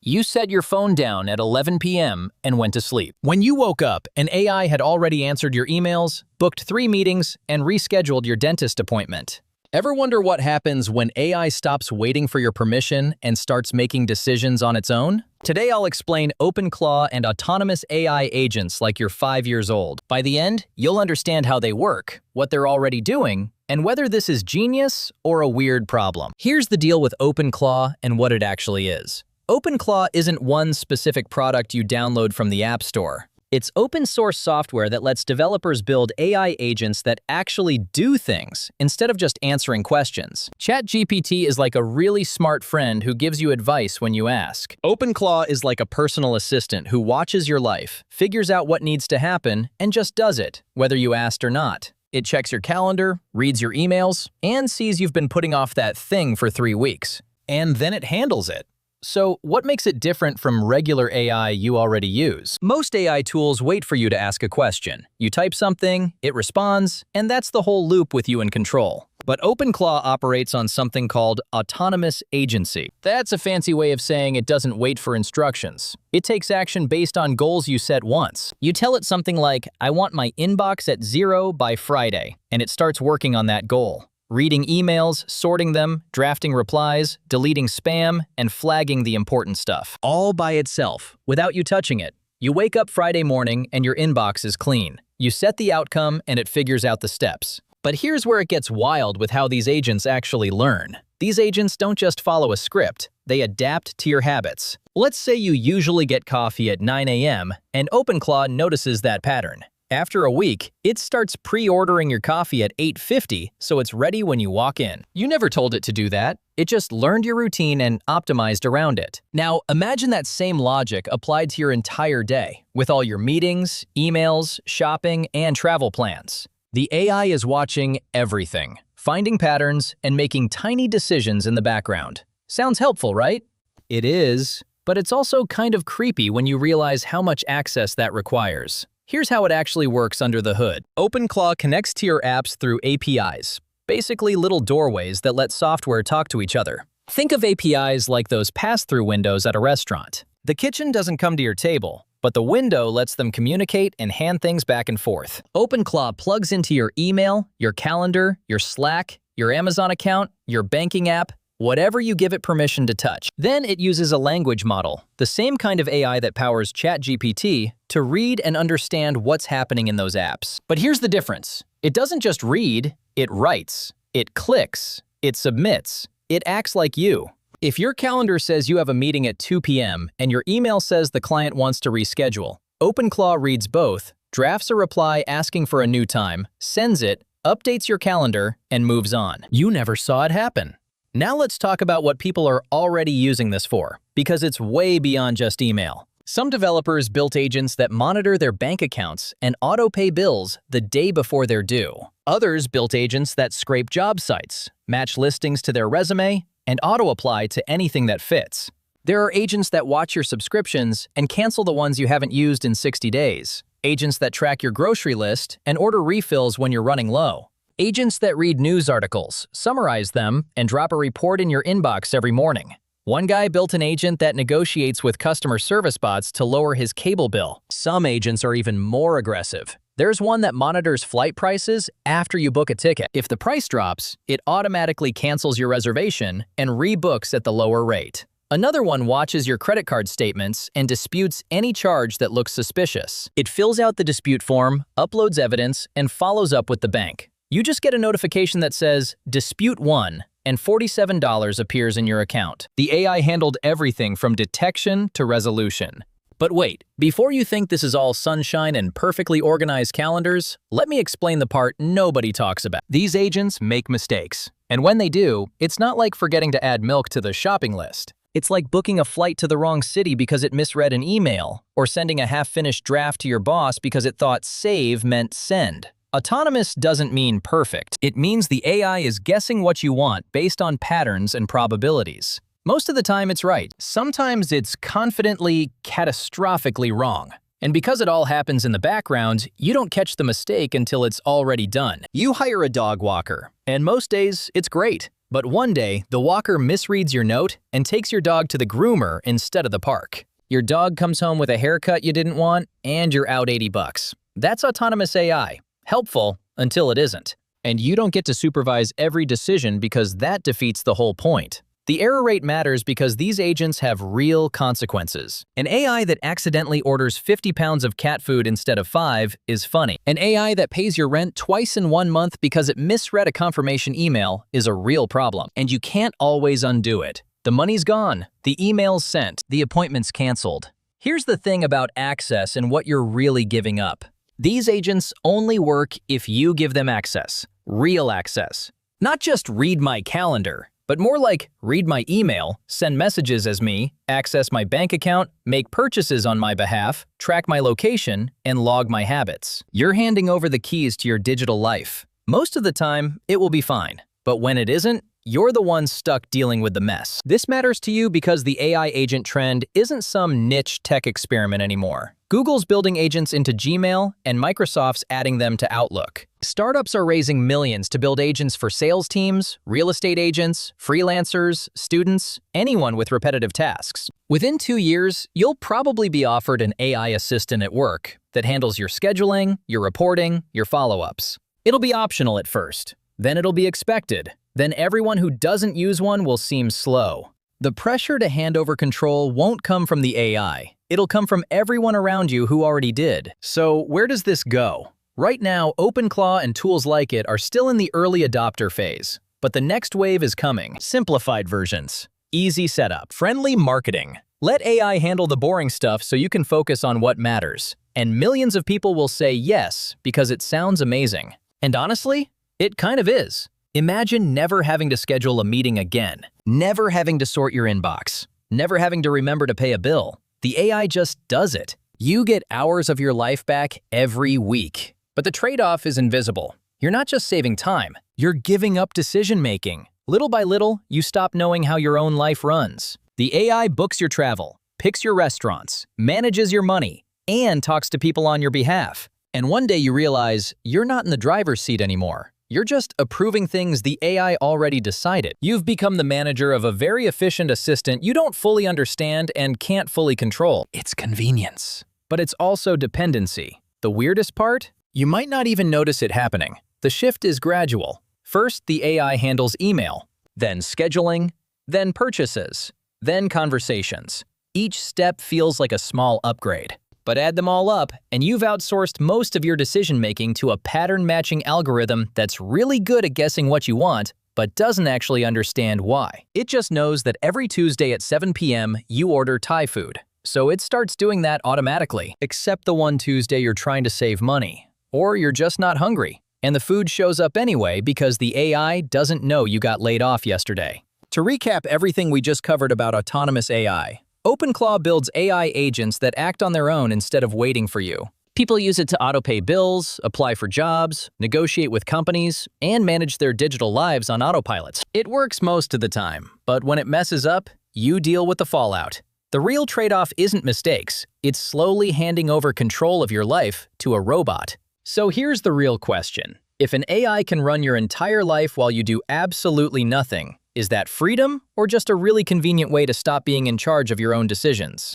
You set your phone down at 11 p.m. and went to sleep. When you woke up, an AI had already answered your emails, booked 3 meetings, and rescheduled your dentist appointment. Ever wonder what happens when AI stops waiting for your permission and starts making decisions on its own? Today I'll explain OpenClaw and autonomous AI agents like you're 5 years old. By the end, you'll understand how they work, what they're already doing, and whether this is genius or a weird problem. Here's the deal with OpenClaw and what it actually is. OpenClaw isn't one specific product you download from the App Store. It's open-source software that lets developers build AI agents that actually do things, instead of just answering questions. ChatGPT is like a really smart friend who gives you advice when you ask. OpenClaw is like a personal assistant who watches your life, figures out what needs to happen, and just does it, whether you asked or not. It checks your calendar, reads your emails, and sees you've been putting off that thing for 3 weeks. And then it handles it. So, what makes it different from regular AI you already use? Most AI tools wait for you to ask a question. You type something, it responds, and that's the whole loop with you in control. But OpenClaw operates on something called autonomous agency. That's a fancy way of saying it doesn't wait for instructions. It takes action based on goals you set once. You tell it something like, I want my inbox at 0 by Friday, and it starts working on that goal. Reading emails, sorting them, drafting replies, deleting spam, and flagging the important stuff. All by itself, without you touching it. You wake up Friday morning and your inbox is clean. You set the outcome and it figures out the steps. But here's where it gets wild with how these agents actually learn. These agents don't just follow a script, they adapt to your habits. Let's say you usually get coffee at 9 a.m. and OpenClaw notices that pattern. After a week, it starts pre-ordering your coffee at 8:50 so it's ready when you walk in. You never told it to do that. It just learned your routine and optimized around it. Now, imagine that same logic applied to your entire day, with all your meetings, emails, shopping, and travel plans. The AI is watching everything, finding patterns, and making tiny decisions in the background. Sounds helpful, right? It is, but it's also kind of creepy when you realize how much access that requires. Here's how it actually works under the hood. OpenClaw connects to your apps through APIs, basically little doorways that let software talk to each other. Think of APIs like those pass-through windows at a restaurant. The kitchen doesn't come to your table, but the window lets them communicate and hand things back and forth. OpenClaw plugs into your email, your calendar, your Slack, your Amazon account, your banking app, whatever you give it permission to touch. Then it uses a language model, the same kind of AI that powers ChatGPT, to read and understand what's happening in those apps. But here's the difference. It doesn't just read, it writes, it clicks, it submits, it acts like you. If your calendar says you have a meeting at 2 p.m. and your email says the client wants to reschedule, OpenClaw reads both, drafts a reply asking for a new time, sends it, updates your calendar, and moves on. You never saw it happen. Now let's talk about what people are already using this for, because it's way beyond just email. Some developers built agents that monitor their bank accounts and auto-pay bills the day before they're due. Others built agents that scrape job sites, match listings to their resume, and auto-apply to anything that fits. There are agents that watch your subscriptions and cancel the ones you haven't used in 60 days. Agents that track your grocery list and order refills when you're running low. Agents that read news articles, summarize them, and drop a report in your inbox every morning. One guy built an agent that negotiates with customer service bots to lower his cable bill. Some agents are even more aggressive. There's one that monitors flight prices after you book a ticket. If the price drops, it automatically cancels your reservation and rebooks at the lower rate. Another one watches your credit card statements and disputes any charge that looks suspicious. It fills out the dispute form, uploads evidence, and follows up with the bank. You just get a notification that says, Dispute won, and $47 appears in your account. The AI handled everything from detection to resolution. But wait, before you think this is all sunshine and perfectly organized calendars, let me explain the part nobody talks about. These agents make mistakes. And when they do, it's not like forgetting to add milk to the shopping list. It's like booking a flight to the wrong city because it misread an email, or sending a half-finished draft to your boss because it thought save meant send. Autonomous doesn't mean perfect. It means the AI is guessing what you want based on patterns and probabilities. Most of the time it's right. Sometimes it's confidently, catastrophically wrong. And because it all happens in the background, you don't catch the mistake until it's already done. You hire a dog walker, and most days it's great. But one day, the walker misreads your note and takes your dog to the groomer instead of the park. Your dog comes home with a haircut you didn't want, and you're out $80. That's autonomous AI. Helpful until it isn't. And you don't get to supervise every decision because that defeats the whole point. The error rate matters because these agents have real consequences. An AI that accidentally orders 50 pounds of cat food instead of 5 is funny. An AI that pays your rent twice in 1 month because it misread a confirmation email is a real problem. And you can't always undo it. The money's gone, the email's sent, the appointment's canceled. Here's the thing about access and what you're really giving up. These agents only work if you give them access. Real access. Not just read my calendar, but more like read my email, send messages as me, access my bank account, make purchases on my behalf, track my location, and log my habits. You're handing over the keys to your digital life. Most of the time, it will be fine. But when it isn't, you're the one stuck dealing with the mess. This matters to you because the AI agent trend isn't some niche tech experiment anymore. Google's building agents into Gmail, and Microsoft's adding them to Outlook. Startups are raising millions to build agents for sales teams, real estate agents, freelancers, students, anyone with repetitive tasks. Within 2 years, you'll probably be offered an AI assistant at work that handles your scheduling, your reporting, your follow-ups. It'll be optional at first, then it'll be expected. Then everyone who doesn't use one will seem slow. The pressure to hand over control won't come from the AI. It'll come from everyone around you who already did. So where does this go? Right now, OpenClaw and tools like it are still in the early adopter phase. But the next wave is coming. Simplified versions. Easy setup. Friendly marketing. Let AI handle the boring stuff so you can focus on what matters. And millions of people will say yes because it sounds amazing. And honestly, it kind of is. Imagine never having to schedule a meeting again, never having to sort your inbox, never having to remember to pay a bill. The AI just does it. You get hours of your life back every week. But the trade-off is invisible. You're not just saving time, you're giving up decision-making. Little by little, you stop knowing how your own life runs. The AI books your travel, picks your restaurants, manages your money, and talks to people on your behalf. And one day you realize you're not in the driver's seat anymore. You're just approving things the AI already decided. You've become the manager of a very efficient assistant you don't fully understand and can't fully control. It's convenience. But it's also dependency. The weirdest part? You might not even notice it happening. The shift is gradual. First, the AI handles email, then scheduling, then purchases, then conversations. Each step feels like a small upgrade. But add them all up, and you've outsourced most of your decision-making to a pattern-matching algorithm that's really good at guessing what you want, but doesn't actually understand why. It just knows that every Tuesday at 7 p.m. you order Thai food. So it starts doing that automatically, except the one Tuesday you're trying to save money. Or you're just not hungry, and the food shows up anyway because the AI doesn't know you got laid off yesterday. To recap everything we just covered about autonomous AI, OpenClaw builds AI agents that act on their own instead of waiting for you. People use it to auto-pay bills, apply for jobs, negotiate with companies, and manage their digital lives on autopilots. It works most of the time, but when it messes up, you deal with the fallout. The real trade-off isn't mistakes. It's slowly handing over control of your life to a robot. So here's the real question. If an AI can run your entire life while you do absolutely nothing, is that freedom or just a really convenient way to stop being in charge of your own decisions?